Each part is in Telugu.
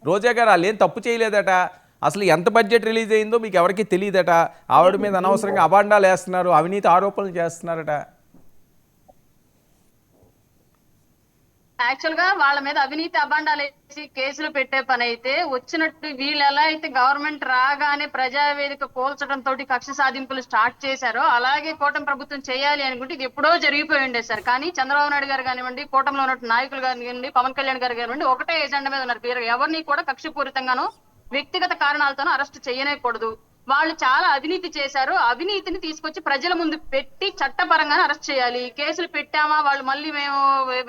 రోజా గారు వాళ్ళు ఏం తప్పు చేయలేదట, అసలు ఎంత బడ్జెట్ రిలీజ్ అయిందో మీకు ఎవరికీ తెలియదట, ఆవిడ మీద అనవసరంగా అబాండాలు వేస్తున్నారు, అవినీతి ఆరోపణలు చేస్తున్నారట. యాక్చువల్ గా వాళ్ళ మీద అవినీతి అబాండాలు వేసి కేసులు పెట్టే పని అయితే వచ్చినట్టు వీళ్ళు ఎలా అయితే గవర్నమెంట్ రాగానే ప్రజావేదిక కూల్చడం తోటి కక్ష సాధింపులు స్టార్ట్ చేశారో అలాగే కూటమి ప్రభుత్వం చేయాలి అనుకుంటే ఇది ఎప్పుడో జరిగిపోయి ఉండేది సార్. కానీ చంద్రబాబు నాయుడు గారు కానివ్వండి, కూటమిలో ఉన్న నాయకులు కానివ్వండి, పవన్ కళ్యాణ్ గారు కానివ్వండి ఒకటే ఎజెండా మీద ఉన్నారు క్లియర్. ఎవరిని కూడా కక్షపూరితంగానో వ్యక్తిగత కారణాలతోనో అరెస్ట్ చేయనేకూడదు. వాళ్ళు చాలా అవినీతి చేశారు, అవినీతిని తీసుకొచ్చి ప్రజల ముందు పెట్టి చట్టపరంగానే అరెస్ట్ చేయాలి. కేసులు పెట్టామా వాళ్ళు మళ్ళీ మేము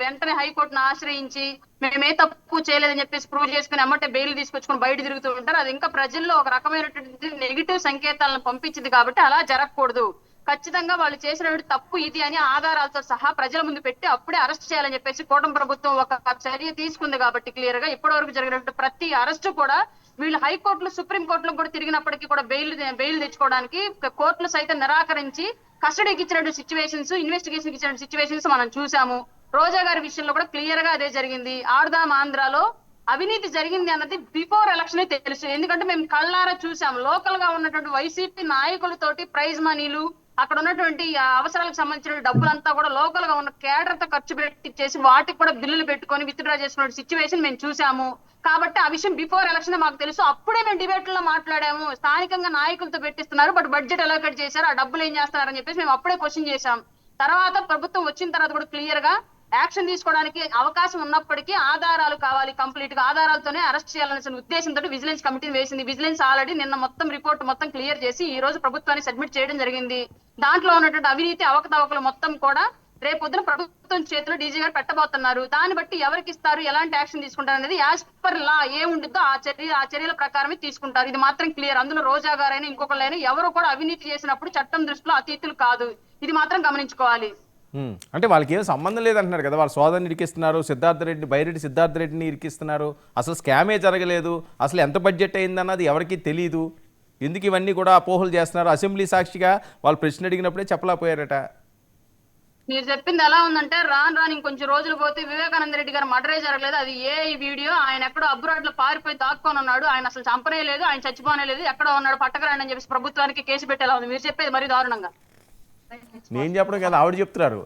వెంటనే హైకోర్టును ఆశ్రయించి మేమే తప్పు చేయలేదని చెప్పేసి ప్రూవ్ చేసుకుని అమ్మటే బెయిల్ తీసుకొచ్చుకుని బయట తిరుగుతూ ఉంటారు. అది ఇంకా ప్రజల్లో ఒక రకమైనటువంటి నెగిటివ్ సంకేతాలను పంపించింది కాబట్టి అలా జరగకూడదు. ఖచ్చితంగా వాళ్ళు చేసిన తప్పు ఇది అని ఆధారాలతో సహా ప్రజల ముందు పెట్టి అప్పుడే అరెస్ట్ చేయాలని చెప్పేసి కూటమి ప్రభుత్వం ఒక చర్య తీసుకుంది. కాబట్టి క్లియర్ గా ఇప్పటి వరకు జరిగినట్టు ప్రతి అరెస్టు కూడా వీళ్ళు హైకోర్టులు సుప్రీం కోర్టులకు కూడా తిరిగినప్పటికీ కూడా బెయిల్ తెచ్చుకోవడానికి కోర్టులు సైతం నిరాకరించి కస్టడీకి ఇచ్చినట్టు సిచ్యువేషన్స్, ఇన్వెస్టిగేషన్ ఇచ్చినట్టు సిచ్యువేషన్స్ మనం చూసాము. రోజా గారి విషయంలో కూడా క్లియర్ గా అదే జరిగింది. ఆడదాం ఆంధ్రాలో అవినీతి జరిగింది అన్నది బిఫోర్ ఎలక్షన్ తెలుసు. ఎందుకంటే మేము కళ్ళారా చూసాం. లోకల్ గా ఉన్నటువంటి వైసీపీ నాయకులతోటి ప్రైజ్ మనీలు, అక్కడ ఉన్నటువంటి అవసరాలకు సంబంధించిన డబ్బులంతా కూడా లోకల్ గా ఉన్న కేడర్ తో ఖర్చు పెట్టించేసి వాటికి కూడా బిల్లులు పెట్టుకొని విత్డ్రా చేసుకున్న సిచ్యువేషన్ మేము చూసాము. కాబట్టి ఆ విషయం బిఫోర్ ఎలక్షన్ మాకు తెలుసు. అప్పుడే మేము డిబేట్ లో మాట్లాడాము. స్థానికంగా నాయకులతో పెట్టిస్తున్నారు, బట్ బడ్జెట్ ఎలోకేట్ చేశారు, ఆ డబ్బులు ఏం చేస్తున్నారని చెప్పేసి మేము అప్పుడే క్వశ్చన్ చేశాం. తర్వాత ప్రభుత్వం వచ్చిన తర్వాత కూడా క్లియర్ గా యాక్షన్ తీసుకోవడానికి అవకాశం ఉన్నప్పటికీ ఆధారాలు కావాలి, కంప్లీట్ గా ఆధారాలతోనే అరెస్ట్ చేయాలనే ఉద్దేశంతో విజిలెన్స్ కమిటీని వేసింది. విజిలెన్స్ ఆల్రెడీ నిన్న మొత్తం రిపోర్ట్ మొత్తం క్లియర్ చేసి ఈ రోజు ప్రభుత్వానికి సబ్మిట్ చేయడం జరిగింది. దాంట్లో ఉన్నటువంటి అవినీతి అవకతవకలు మొత్తం కూడా రేపొద్దున ప్రభుత్వం చేతిలో డీజీ గారు పెట్టబోతున్నారు. దాన్ని బట్టి ఎవరికి ఇస్తారు, ఎలాంటి యాక్షన్ తీసుకుంటారు అనేది యాజ్ పర్ లా ఏముంటుందో ఆ చర్యల ప్రకారమే తీసుకుంటారు. ఇది మాత్రం క్లియర్. అందులో రోజా గారైనా ఇంకొకరైనా ఎవరు కూడా అవినీతి చేసినప్పుడు చట్టం దృష్టిలో అతీతులు కాదు. ఇది మాత్రం గమనించుకోవాలి. అంటే వాళ్ళకి ఏం సంబంధం లేదంటున్నారు కదా, వాళ్ళ సోదరుని ఇరికిస్తున్నారు, బైరెడ్డి సిద్ధార్థ రెడ్డిని ఇరికిస్తున్నారు, అసలు స్కామే జరగలేదు, అసలు ఎంత బడ్జెట్ అయిందన్నది ఎవరికి తెలియదు, ఎందుకు ఇవన్నీ కూడా అపోహలు చేస్తున్నారు. అసెంబ్లీ సాక్షిగా వాళ్ళు ప్రశ్న అడిగినప్పుడే చెప్పలేకపోయారట. మీరు చెప్పింది ఎలా ఉందంటే రాను ఇంకొంచెం రోజులు పోతే వివేకానంద రెడ్డి గారు మర్డరే జరగలేదు, అది ఏ వీడియో, ఆయన ఎక్కడో అబ్రాడ్ లో పారిపోయి దాక్కొని ఉన్నాడు, ఆయన అసలు చంపనే లేదు, ఆయన చచ్చిపోనే లేదు, ఎక్కడో ఉన్నాడు, పట్టకరాండి అని చెప్పేసి ప్రభుత్వానికి కేసు పెట్టేలా ఉంది. మీరు చెప్పేది మరీ దారుణంగా. నేను చెప్పడం కదా, ఆవిడ చెప్తున్నారు.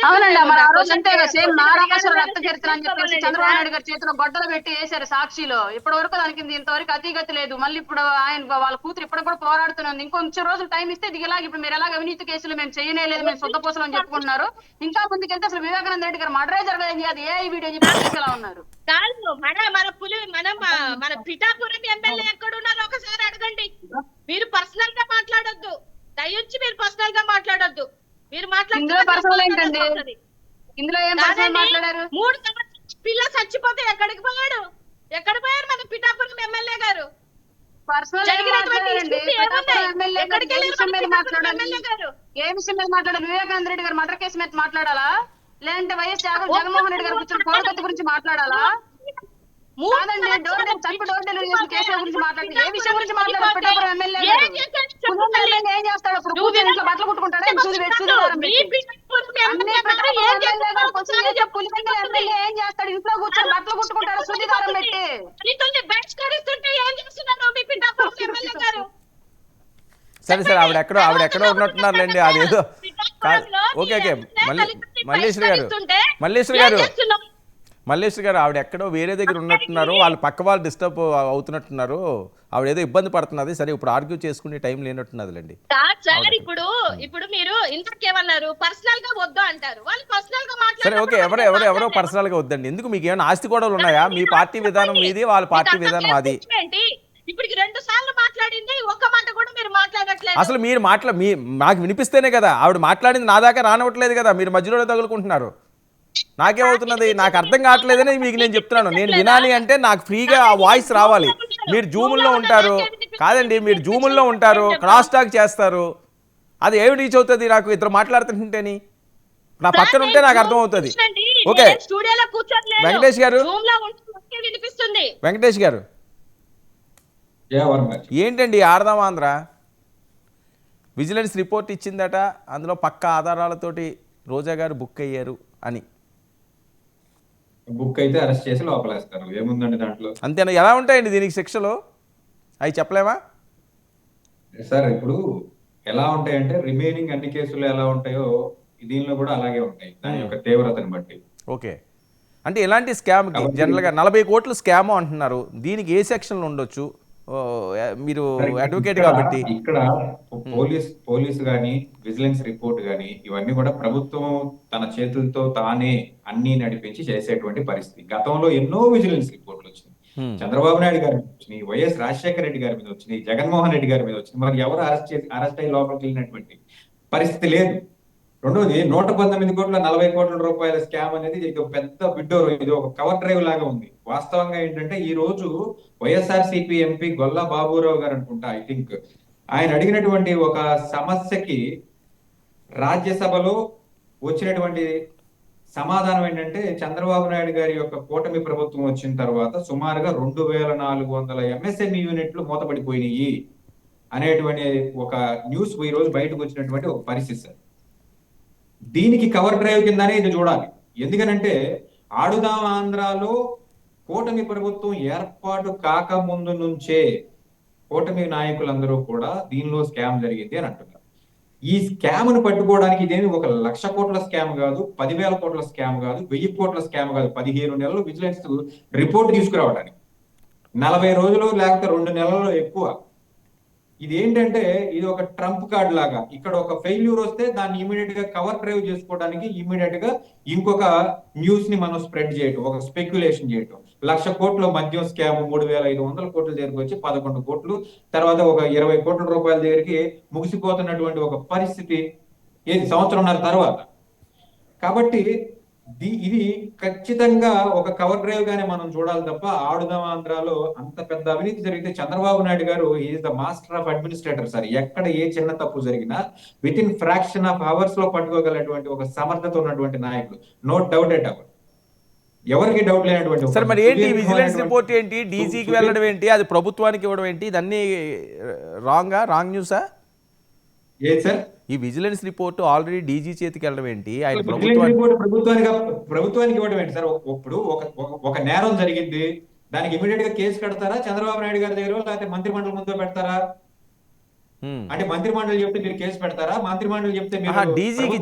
అవునండి, మరి ఆ రోజు అంటే సేమ్ నారాయణ రక్త చరిత్ర అని చెప్పేసి చంద్రబాబు నాయుడు గారి చేతిలో గొడ్డలు పెట్టి వేశారు సాక్షిలో. ఇప్పటి వరకు దానికి ఇంతవరకు అతిగతి లేదు. మళ్ళీ ఇప్పుడు ఆయన వాళ్ళ కూతురు ఇప్పుడు కూడా పోరాడుతున్నది. ఇంకొంచెం రోజులు టైం ఇస్తే ఇది ఇలాగ ఇప్పుడు మీరు ఎలాగ అవినీతి కేసులు మేము చేయలేదు, మేము శుద్ధపూసలు అని చెప్పుకుంటున్నారు. ఇంకా ముందుకెళ్తే అసలు వివేకానంద రెడ్డి గారు మర్డరే జరగలేదు, అది ఏ వీడియో చెప్పి ఎలా ఉన్నారు. మన పిఠాపురం ఎమ్మెల్యే ఎక్కడ ఉన్నారో ఒకసారి అడగండి. మీరు పర్సనల్ గా మాట్లాడొద్దు, దయొచ్చి మీరు పర్సనల్ గా మాట్లాడొద్దు. మీరు ఇందులో పర్సనల్ ఏంటండి, ఇందులో ఏం పర్సనల్ మాట్లాడారు? 3 సంవత్సరాల పిల్ల చచ్చిపోతే ఎక్కడికి పోయారు మన పిఠాపురం ఎమ్మెల్యే గారు? పర్సనల్ ఏ విషయం మీద మాట్లాడారు? వివేకానంద రెడ్డి గారు మర్డర్ కేసు మీద మాట్లాడాలా, లేదంటే వైఎస్ జగన్మోహన్ రెడ్డి గారు కూర్చొని కోడకత్తి గురించి మాట్లాడాలా? కాదండి, డోర్ డెలివరీ చేసిన కేసుల గురించి మాట్లాడి ఏ విషయం గురించి మాట్లాడారు? పిఠాపురం ఎమ్మెల్యే ఏం చేస్తాడు? ఇప్పుడు కూర్చొని ఇంట్లో బట్టలు కుట్టుకుంటాడా? ఏం చేస్తాడు? ఇంట్లో కూర్చొని బట్టలు కుట్టుకుంటాడు సుదిదారం పెట్టి. సరే సరే, ఆవిడ ఎక్కడో ఉన్నట్టున్నారులేండి, అదేదో. ఓకే మల్లేశ్వరి గారు ఆవిడ ఎక్కడో వేరే దగ్గర ఉన్నట్టున్నారు, వాళ్ళు పక్క వాళ్ళు డిస్టర్బ్ అవుతున్నట్టున్నారు, ఆవిడ ఏదో ఇబ్బంది పడుతున్నది. సరే, ఇప్పుడు ఆర్గ్యూ చేసుకునే టైం లేనట్టున్నదిలేండి. ఇప్పుడు మీరు ఇంతకేమన్నారు, పర్సనల్ గా వద్దు అంటారు, వాళ్ళు పర్సనల్ గా మాట్లాడారు. సరే, ఓకే, ఎవరో పర్సనల్ గా వద్దండి. ఎందుకు మీకు ఏమైనా ఆస్తి గొడవలు ఉన్నాయా? మీ పార్టీ విధానం మీది, వాళ్ళ పార్టీ విధానం అది. ఇప్పటికి 2 సార్లు మాట్లాడింది, ఒక్క మాట కూడా మీరు మాట్లాడట్లేదు. అసలు మీరు నాకు వినిపిస్తేనే కదా, ఆవిడ మాట్లాడింది నా దాకా రానవట్లేదు కదా, మీరు మధ్యలో తగులుకుంటున్నారు. నాకేమవుతున్నది, నాకు అర్థం కావట్లేదని మీకు నేను చెప్తున్నాను. నేను వినాలి అంటే నాకు ఫ్రీగా ఆ వాయిస్ రావాలి. మీరు జూముల్లో ఉంటారు కాదండి, మీరు జూముల్లో ఉంటారు, క్రాస్ టాక్ చేస్తారు, అది ఏమి రీచ్ అవుతుంది నాకు ఇద్దరు మాట్లాడుతుంటేని? నా పక్కన ఉంటే నాకు అర్థం అవుతుంది. ఓకే వెంకటేష్ గారు ఏంటండి ఆడదాం ఆంధ్ర విజిలెన్స్ రిపోర్ట్ ఇచ్చిందట, అందులో పక్కా ఆధారాలతోటి రోజా గారు బుక్ అయ్యారు అని. బుక్ అయితే అరెస్ట్ చేసి లోపలేస్తారు. ఏముందండి దాంట్లో? అంతేనా? ఎలా ఉంటాయండి దీనికి శిక్షలు? అవి చెప్పలేమా? సార్ ఇప్పుడు ఎలా ఉంటాయంటే రిమైనింగ్ అన్ని కేసులు ఎలా ఉంటాయో దీనిలో కూడా అలాగే ఉంటాయి, దాని యొక్క తీవ్రతను బట్టి. ఓకే. అంటే ఇలాంటి స్కామ్కి కాబట్టి జనరల్గా 40 కోట్లు స్కామ్ అంటున్నారు. దీనికి ఏ సెక్షన్లు ఉండొచ్చు? ఓ, మీరు అడ్వకేట్ కాబట్టి. ఇక్కడ పోలీస్ గాని, విజిలెన్స్ రిపోర్ట్ గాని ఇవన్నీ కూడా ప్రభుత్వం తన చేతులతో తానే అన్ని నడిపించి చేసేటువంటి పరిస్థితి. గతంలో ఎన్నో విజిలెన్స్ రిపోర్ట్లు వచ్చినాయి. చంద్రబాబు నాయుడు గారి మీద వచ్చినాయి, వైఎస్ రాజశేఖర రెడ్డి గారి మీద వచ్చినాయి, జగన్మోహన్ రెడ్డి గారి మీద వచ్చినాయి. మరి ఎవరు అరెస్ట్ అయ్యి లోపలికి వెళ్ళినటువంటి పరిస్థితి లేదు. రెండోది 119 కోట్ల 40 కోట్ల రూపాయల స్కామ్ అనేది ఇది ఒక పెద్ద బిడ్డోరు, ఇది ఒక కవర్ డ్రైవ్ లాగా ఉంది. వాస్తవంగా ఏంటంటే ఈ రోజు వైఎస్ఆర్సీపీ ఎంపీ గొల్లా బాబురావు గారు అనుకుంటా, ఐ థింక్, ఆయన అడిగినటువంటి ఒక సమస్యకి రాజ్యసభలో వచ్చినటువంటి సమాధానం ఏంటంటే చంద్రబాబు నాయుడు గారి యొక్క కూటమి ప్రభుత్వం వచ్చిన తర్వాత సుమారుగా 2400 ఎంఎస్ఎంఈ యూనిట్లు మూతపడిపోయినాయి అనేటువంటి ఒక న్యూస్ ఈ రోజు బయటకు వచ్చినటువంటి ఒక పరిస్థితి సార్. దీనికి కవర్ డ్రైవ్ కిందనే ఇది చూడాలి. ఎందుకనంటే ఆడుదాం ఆంధ్రాలో కూటమి ప్రభుత్వం ఏర్పాటు కాకముందు నుంచే కూటమి నాయకులందరూ కూడా దీనిలో స్కామ్ జరిగింది అని అంటున్నారు. ఈ స్కామ్ ను పట్టుకోవడానికి ఇదేమి 1,00,000 కోట్ల స్కామ్ కాదు, 10,000 కోట్ల స్కామ్ కాదు, 1000 కోట్ల స్కామ్ కాదు. 15 నెలలు విజిలెన్స్ రిపోర్ట్ తీసుకురావడానికి 40 రోజులు లేకపోతే 2 నెలల్లో ఎక్కువ. ఇది ఏంటంటే ఇది ఒక ట్రంప్ కార్డ్ లాగా. ఇక్కడ ఒక ఫెయిల్యూర్ వస్తే దాన్ని ఇమీడియట్ గా కవర్ డ్రైవ్ చేసుకోవడానికి ఇమీడియట్ గా ఇంకొక న్యూస్ ని మనం స్ప్రెడ్ చేయటం, ఒక స్పెక్యులేషన్ చేయటం. 1,00,000 కోట్ల మద్యం స్కామ్ 3,500 కోట్ల దగ్గరికి వచ్చి 11 కోట్లు, తర్వాత ఒక 20 కోట్ల రూపాయల దగ్గరికి ముగిసిపోతున్నటువంటి ఒక పరిస్థితి ఏది సంవత్సరంన్నర తర్వాత. కాబట్టి ఇది ఖచ్చితంగా ఒక కవర్ డ్రైవ్ గానే మనం చూడాలి తప్ప ఆడుదాం ఆంధ్రాలో అంత పెద్ద అవినీతి జరిగితే చంద్రబాబు నాయుడు గారు is the master of administrator sir. ఎక్కడ ఏ చిన్న తప్పు జరిగినా with in fraction of hours లో పట్టుకోగలటువంటి ఒక సమర్థత ఉన్నటువంటి నాయకుడు, నో డౌట్ ఎట్ అవర్, ఎవరికి డౌట్ లేనటువంటి. సార్ మరి ఏంటి విజిలెన్స్ రిపోర్ట్ ఏంటి, డీజీకి వెళ్ళడం ఏంటి, అది ప్రభుత్వానికి ఇవ్వడం ఏంటి, ఇదన్నీ రాంగ్ న్యూసా? ఏది సార్ ఈ విజిలెన్స్ రిపోర్ట్ ఆల్రెడీ డీజీ చేతికి వెళ్ళడం ఏంటి, ఆయన ప్రభుత్వానికి ఇవ్వడం ఏంటి సార్? ఇప్పుడు ఒక నేరం జరిగింది, దానికి ఇమీడియట్ గా కేసు కడతారా చంద్రబాబు నాయుడు గారి దగ్గర, లేకపోతే మంత్రి మండలి ముందు పెడతారా? అంటే మంత్రి మండలి చెప్తే మీరు కేసు పెడతారా? మంత్రి మండలి చెప్తే మీరు డీజీకి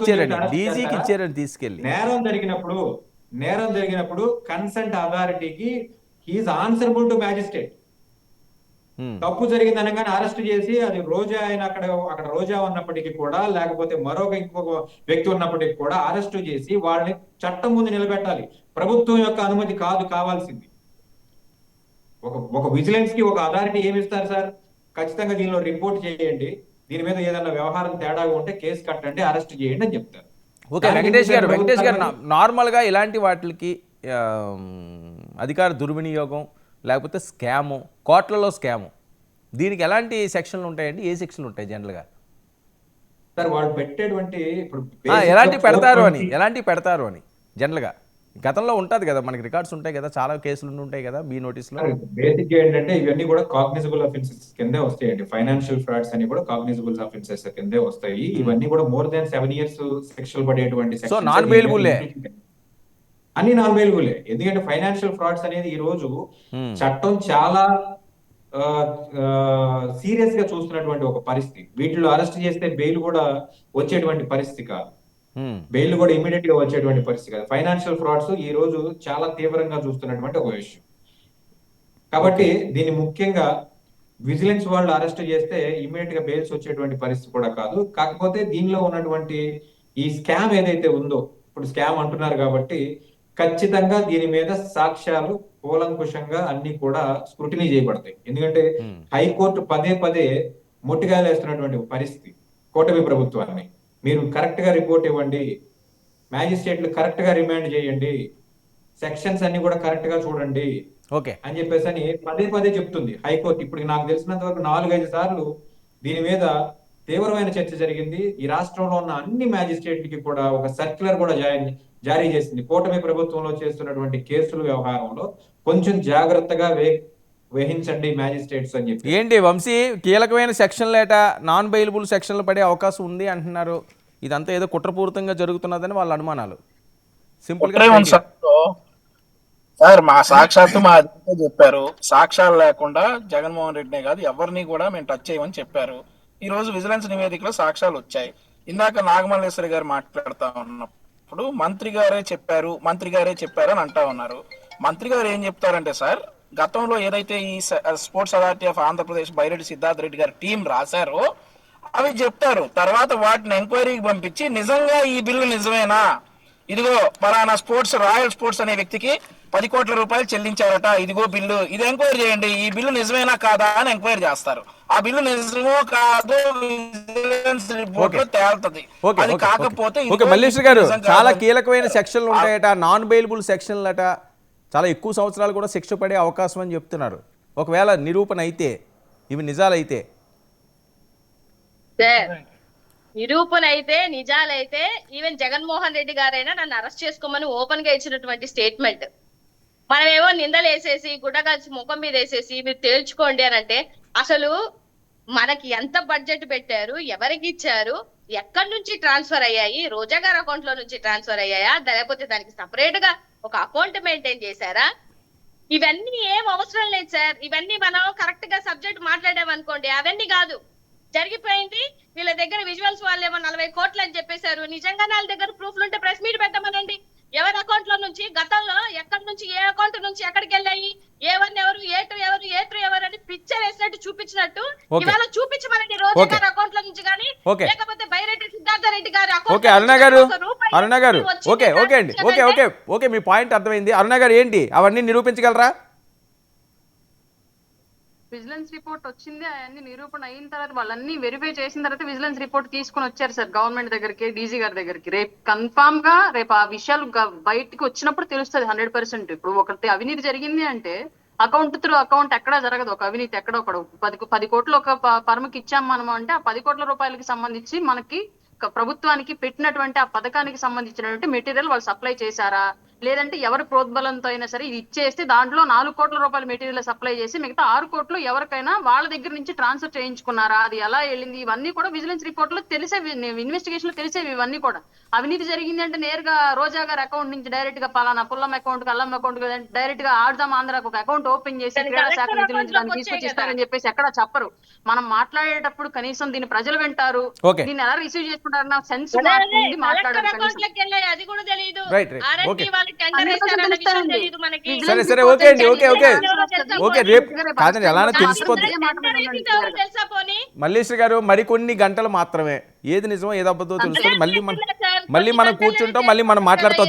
ఇచ్చారని తీసుకెళ్ళి. నేరం జరిగినప్పుడు కన్సెంట్ అథారిటీకి హీఈస్ ఆన్సరబుల్ టు మ్యాజిస్ట్రేట్. తప్పు జరిగింది అనగానే అరెస్ట్ చేసి అది రోజా ఆయన అక్కడ రోజా ఉన్నప్పటికీ కూడా, లేకపోతే ఇంకొక వ్యక్తి ఉన్నప్పటికీ కూడా అరెస్ట్ చేసి వాళ్ళని చట్టం ముందు నిలబెట్టాలి. ప్రభుత్వం యొక్క అనుమతి కావాల్సింది. ఒక విజిలెన్స్ కి ఒక అథారిటీ ఏమి ఇస్తారు సార్? ఖచ్చితంగా దీనిలో రిపోర్ట్ చేయండి, దీని మీద ఏదైనా వ్యవహారం తేడాగా ఉంటే కేసు కట్టండి, అరెస్ట్ చేయండి అని చెప్తారు. ఓకే, వెంకటేష్ గారు నార్మల్గా ఇలాంటి వాటికి అధికార దుర్వినియోగం లేకపోతే స్కాము, కోట్లలో స్కాము, దీనికి ఎలాంటి సెక్షన్లు ఉంటాయండి? ఏ సెక్షన్లు ఉంటాయి జనరల్గా? సార్ వాళ్ళు పెట్టేటువంటి ఇప్పుడు ఎలాంటి పెడతారు అని జనరల్గా గతంలో ఉంటుంది కదా, మనకి రికార్డ్స్ ఉంటాయి కదా, చాలా కేసులు ఉంటాయి కదా మీ నోటీసులో. బేసిక్ ఏంటంటే ఇవన్నీ కూడా కాగ్నిజబుల్ అఫెన్సెస్ కిందే వస్తాయండి. ఫైనాన్షియల్ ఫ్రాడ్స్ అని కూడా కాగ్నిజబుల్ అఫెన్సెస్ కిందే వస్తాయి. ఇవన్నీ కూడా మోర్ దాన్ 7 years శిక్షలు పడేటువంటి సో నాన్ బెయిలబుల్లే, అన్ని నాన్ బెయిలబుల్లే. ఎందుకంటే ఫైనాన్షియల్ ఫ్రాడ్స్ అనేది ఈ రోజు చట్టం చాలా సీరియస్ గా చూస్తున్నటువంటి ఒక పరిస్థితి. వీటిలో అరెస్ట్ చేస్తే బెయిల్ కూడా వచ్చేటువంటి పరిస్థితి కాదు, బెయిల్ కూడా ఇమీడియట్ గా వచ్చేటువంటి పరిస్థితి కాదు. ఫైనాన్షియల్ ఫ్రాడ్స్ ఈ రోజు చాలా తీవ్రంగా చూస్తున్నటువంటి ఒక విషయం. కాబట్టి దీన్ని ముఖ్యంగా విజిలెన్స్ వాళ్ళు అరెస్ట్ చేస్తే ఇమీడియట్ గా బెయిల్స్ వచ్చేటువంటి పరిస్థితి కూడా కాదు. కాకపోతే దీనిలో ఉన్నటువంటి ఈ స్కామ్ ఏదైతే ఉందో, ఇప్పుడు స్కామ్ అంటున్నారు కాబట్టి ఖచ్చితంగా దీని మీద సాక్ష్యాలు కూలంకుషంగా అన్ని కూడా స్క్రూటినీ చేయబడతాయి. ఎందుకంటే హైకోర్టు పదే మొట్టిగాయలు వేస్తున్నటువంటి పరిస్థితి కూటమి ప్రభుత్వాన్ని. మీరు కరెక్ట్ గా రిపోర్ట్ ఇవ్వండి, మ్యాజిస్ట్రేట్లు కరెక్ట్ గా రిమాండ్ చేయండి, సెక్షన్స్ అన్ని కూడా కరెక్ట్ గా చూడండి అని చెప్పేసి అని పదే చెప్తుంది హైకోర్టు. ఇప్పుడు నాకు తెలిసినంత వరకు 4-5 సార్లు దీని మీద తీవ్రమైన చర్చ జరిగింది. ఈ రాష్ట్రంలో ఉన్న అన్ని మ్యాజిస్ట్రేట్లకి కూడా ఒక సర్క్యులర్ కూడా జారీ చేసింది. కూటమి ప్రభుత్వంలో చేస్తున్నటువంటి కేసుల వ్యవహారంలో కొంచెం జాగ్రత్తగా వహించండి మ్యాజిస్ట్రేట్స్ అని చెప్పి. ఏంటి వంశీ, కీలకమైన సెక్షన్లేట నాన్ బెయిలబుల్ సెక్షన్లు పడే అవకాశం ఉంది అంటున్నారు. ఇదంతా ఏదో కుట్రపూరితంగా జరుగుతున్నదని వాళ్ళ అనుమానాలు. సింపుల్ గా సార్ మా సాక్షాత్తు మా అధికారులు చెప్పారు, సాక్ష్యాలు లేకుండా జగన్మోహన్ రెడ్డినే కాదు ఎవరిని కూడా మేము టచ్ చేయమని చెప్పారు. ఈ రోజు విజిలెన్స్ నివేదికలో సాక్ష్యాలు వచ్చాయి. ఇందాక నాగమల్లేశ్వరి గారు మాట్లాడుతా ఉన్నప్పుడు మంత్రి గారే చెప్పారు అని అంటా ఉన్నారు. మంత్రి గారు ఏం చెప్తారంటే సార్, గతంలో ఏదైతే ఈ sports authority of Andhra Pradesh Byreddy Siddhartha Reddy గారి టీం రాశారో అవి చెప్తారు. తర్వాత వాటిని ఎంక్వైరీకి పంపించి నిజంగా ఈ బిల్లు నిజమేనా, ఇదిగో పలానా రాయల్ స్పోర్ట్స్ అనే వ్యక్తికి 10 కోట్ల రూపాయలు చెల్లించారట, ఇదిగో బిల్లు, ఇది ఎంక్వైరీ చేయండి, ఈ బిల్లు నిజమేనా కాదా అని ఎంక్వైరీ చేస్తారు. ఆ బిల్లు నిజమో కాదో విజిలెన్స్ రిపోర్ట్ లో తేలుతుంది. అది కాకపోతే మల్లేశ్వర్ గారు, చాలా కీలకమైన సెక్షన్లు ఉంటాయట, నాన్ బెయిలబుల్ సెక్షన్లట, చాలా ఎక్కువ సంవత్సరాలు కూడా శిక్ష పడే అవకాశం అని చెప్తున్నారు. ఒకవేళ నిరూపణ అయితే, ఇవి నిజాలైతే నిరూపణ అయితే, నిజాలైతే ఈవెన్ జగన్మోహన్ రెడ్డి గారైనా నన్ను అరెస్ట్ చేసుకోమని ఓపెన్ గా ఇచ్చినటువంటి స్టేట్మెంట్. మనమేమో నిందలు వేసేసి గుడ్డగాల్చి ముఖం మీద వేసేసి మీరు తేల్చుకోండి అని అంటే, అసలు మనకి ఎంత బడ్జెట్ పెట్టారు, ఎవరికి ఇచ్చారు, ఎక్కడి నుంచి ట్రాన్స్ఫర్ అయ్యాయి, రోజా గారి అకౌంట్ లో నుంచి ట్రాన్స్ఫర్ అయ్యాయా, లేకపోతే దానికి సపరేట్ గా ఒక అకౌంట్ మెయింటైన్ చేశారా? ఇవన్నీ ఏం అవసరం లేదు సార్. ఇవన్నీ మనం కరెక్ట్ గా సబ్జెక్ట్ మాట్లాడామనుకోండి, అవన్నీ కాదు. జరిగిపోయింది, వీళ్ళ దగ్గర విజువల్స్ వాళ్ళేమో 40 కోట్లు అని చెప్పేశారు. నిజంగా వాళ్ళ దగ్గర ప్రూఫ్లు ఉంటే ప్రెస్ మీట్ పెట్టమనండి. ఎవరి అకౌంట్ లో నుంచి, గతంలో ఎక్కడి నుంచి, ఏ అకౌంట్ నుంచి ఎక్కడికి వెళ్ళాయి, A1 ఎవరు, A2 ఎవరు, A3 ఎవరు అని పిక్చర్ వేసినట్టు చూపించినట్టు ఇవాళ చూపించమనండి. రోజా గారి అకౌంట్ లో నుంచి కానీ, లేకపోతే బైరెడ్డి సిద్ధార్థ రెడ్డి గారి అకౌంట్. అరుణ గారు ఓకే అండి, ఓకే మీ పాయింట్ అర్థమైంది. అరుణ గారు ఏంటి అవన్నీ నిరూపించగలరా? విజిలెన్స్ రిపోర్ట్ వచ్చింది, అవన్నీ నిరూపణ అయిన తర్వాత వాళ్ళన్నీ వెరిఫై చేసిన తర్వాత విజిలెన్స్ రిపోర్ట్ తీసుకొని వచ్చారు సార్ గవర్నమెంట్ దగ్గరికి, డీజీ గారి దగ్గరికి. రేపు కన్ఫామ్ గా రేపు ఆ విషయాలు బయటకు వచ్చినప్పుడు తెలుస్తుంది 100%. ఇప్పుడు ఒకటి అవినీతి జరిగింది అంటే అకౌంట్ త్రూ అకౌంట్ ఎక్కడా జరగదు. ఒక అవినీతి ఎక్కడో ఒకడు 10 కోట్లు ఒక పరమకి ఇచ్చాం మనం అంటే, ఆ 10 కోట్ల రూపాయలకి సంబంధించి మనకి ప్రభుత్వానికి పెట్టినటువంటి ఆ పథకానికి సంబంధించినటువంటి మెటీరియల్ వాళ్ళు సప్లై చేశారా, లేదంటే ఎవరి ప్రోద్బలంతో అయినా సరే ఇది ఇచ్చేస్తే దాంట్లో 4 కోట్ల రూపాయల మెటీరియల్ సప్లై చేసి మిగతా 6 కోట్లు ఎవరికైనా వాళ్ళ దగ్గర నుంచి ట్రాన్స్ఫర్ చేయించుకున్నారా, అది ఎలా వెళ్ళింది, ఇవన్నీ కూడా విజిలెన్స్ రిపోర్ట్ లో తెలిసేవి, ఇన్వెస్టిగేషన్ లో తెలిసేవి ఇవన్నీ కూడా. అవినీతి జరిగింది అంటే నేరుగా రోజా గారి అకౌంట్ నుంచి డైరెక్ట్ గా పలానా పుల్లం అకౌంట్, కల్లం అకౌంట్ డైరెక్ట్ గా ఆడదాం ఆంధ్రాకు ఒక అకౌంట్ ఓపెన్ చేసి క్రీడా శాఖ నిధుల నుంచి దాన్ని తీసుకొచ్చిస్తారని చెప్పేసి ఎక్కడ చెప్పరు. మనం మాట్లాడేటప్పుడు కనీసం దీన్ని ప్రజలు వింటారు, దీన్ని ఎలా రిసీవ్ చేసుకుంటారన్న సెన్స్ మాట్లాడారు. అది కూడా తెలియదు. సరే ఓకే రేపు కాదండి, ఎలా తెలిసిపోతుంది. మల్లేశ్వరి గారు, మరికొన్ని గంటలు మాత్రమే ఏది నిజమో ఏది అబద్ధమో తెలుస్తుంది. మళ్ళీ మనం కూర్చుంటాం, మళ్ళీ మనం మాట్లాడుతాం.